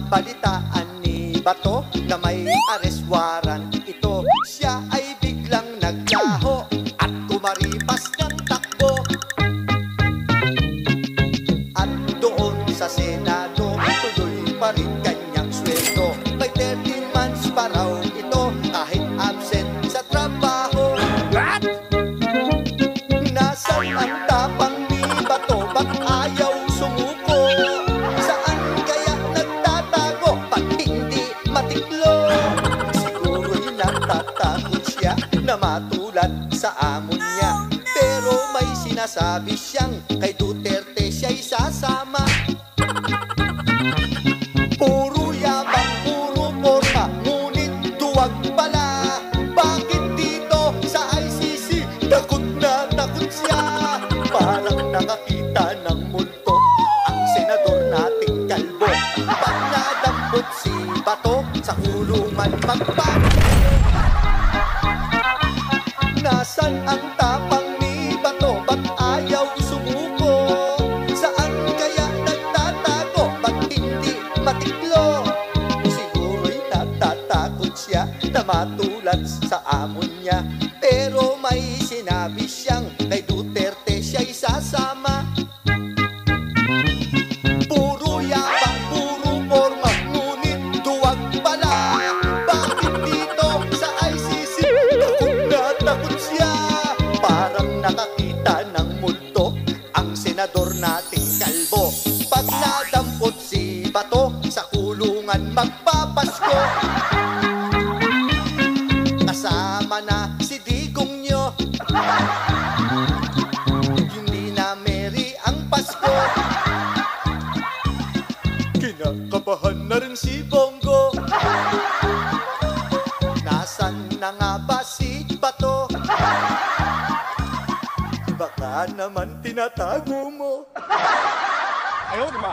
nabalitaan ni Bato na may arrest warrant ito. Siya ay biglang naglaho at kumaripas ng takbo. At doon sa Senado, tuloy pa rin kanyang sweldo. May 13 months pa raw ito kahit absent sa trabaho. What? Nasaan ang tapang ni Bato? Ba't ayaw sumuko? Saan kaya nagtatago? Ba't hindi matiklo? Siguro'y natatakot siya na matulad sa amo niya. Pero may sinasabi siyang kay Duterte siya'y sasama. Puro yabang, puro porma, ngunit duwag pala. Bakit dito sa ICC takot na takot siya? Parang nakakita ng multo ang senador nating kalbo. Pag nadampot si Bato sa kulungan magpapasko. Nasaan ang tapang ni Bato? Ba't ayaw sumuko? Saan kaya nagtatago? Ba't hindi matiklo? Siguro'y natatakot siya na matulad sa amo niya. Pero may sinabi siyang kay Duterte siya'y sasama. Puro yabang, puro porma, ngunit duwag pala. Bakit dito sa ICC takot na takot siya? Parang nakakita ng multo ang senador nating kalbo. Pag nadampot si Bato sa kulungan magpapasko. Kasama na si Digong nyo, hindi na merry ang Pasko. Kinakabahan na rin si Bongo. Nasaan na nga ba si Bato? Baka naman tinatago mo. Ayaw, di ba?